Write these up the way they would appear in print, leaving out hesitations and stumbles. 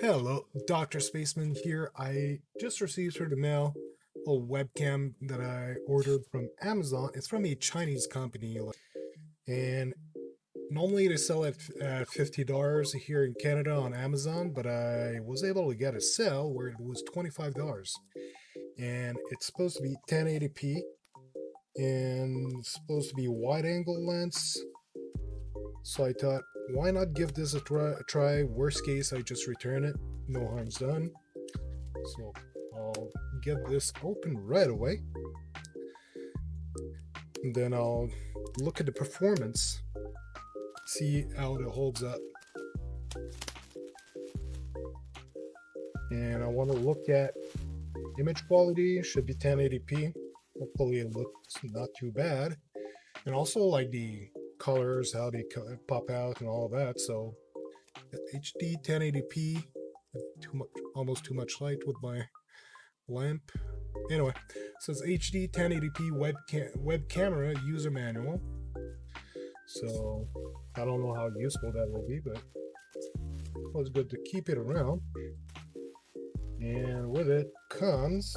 Hello, Dr. Spaceman here. I just received through the mail a webcam that I ordered from Amazon. It's from a Chinese company, and normally they sell it at $50 here in Canada on Amazon, but I was able to get a sale where it was $25. And it's supposed to be 1080p and it's supposed to be wide angle lens. So I thought, why not give this a try? Worst case, I just return it. No harm's done. So I'll get this open right away. And then I'll look at the performance, see how it holds up. And I want to look at image quality. Should be 1080p. Hopefully it looks not too bad. And also like the colors, how they pop out and all that. So HD 1080p, almost too much light with my lamp. Anyway, so it's HD 1080p web camera user manual. So I don't know how useful that will be, but it was good to keep it around. And with it comes,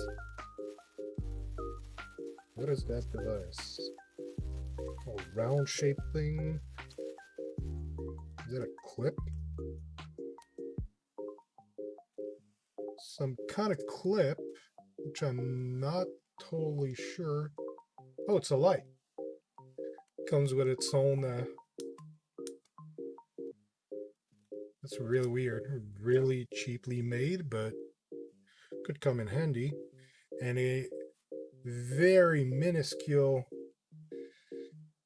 what is that device? A round shaped thing. Is that a clip? Some kind of clip, which I'm not totally sure. Oh, it's a light. Comes with its own. That's really weird. Really cheaply made, but could come in handy. And a very minuscule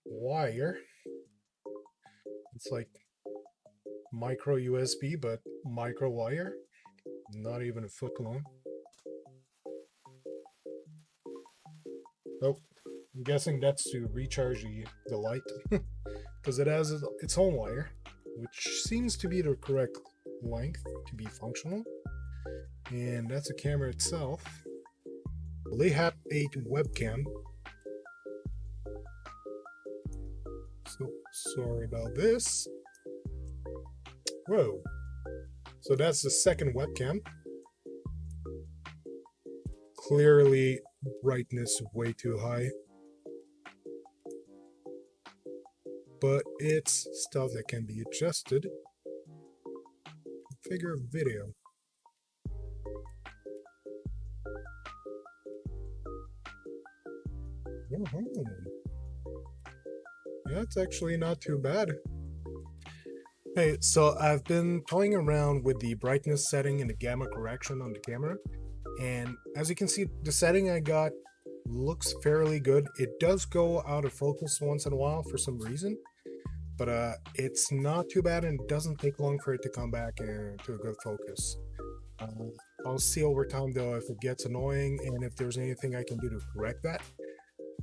wire. It's like micro USB, but micro wire. Not even a foot long. Oh, I'm guessing that's to recharge the light. Because it has its own wire, which seems to be the correct length to be functional. And that's the camera itself. Layhat 8 webcam. So sorry about this. Whoa. So that's the second webcam. Clearly brightness way too high. But it's stuff that can be adjusted. Figure video. Yeah, it's actually not too bad. Hey, so I've been toying around with the brightness setting and the gamma correction on the camera, and as you can see, the setting I got looks fairly good. It does go out of focus once in a while for some reason, but it's not too bad, and it doesn't take long for it to come back into a good focus. I'll see over time though if it gets annoying and if there's anything I can do to correct that.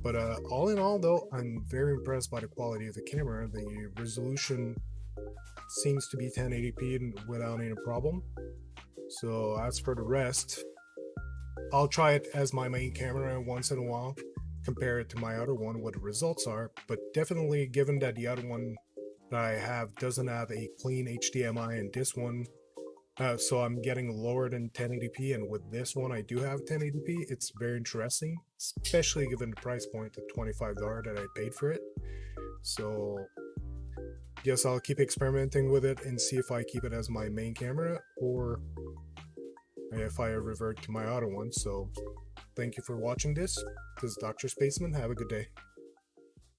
But all in all though, I'm very impressed by the quality of the camera. The resolution seems to be 1080p without any problem. So as for the rest, I'll try it as my main camera once in a while, compare it to my other one, what the results are. But definitely, given that the other one that I have doesn't have a clean HDMI and this one, so I'm getting lower than 1080p, and with this one I do have 1080p. It's very interesting, especially given the price point of $25 that I paid for it. So guess I'll keep experimenting with it and see if I keep it as my main camera or if I revert to my other one. So thank you for watching this. This is Dr. Spaceman. Have a good day.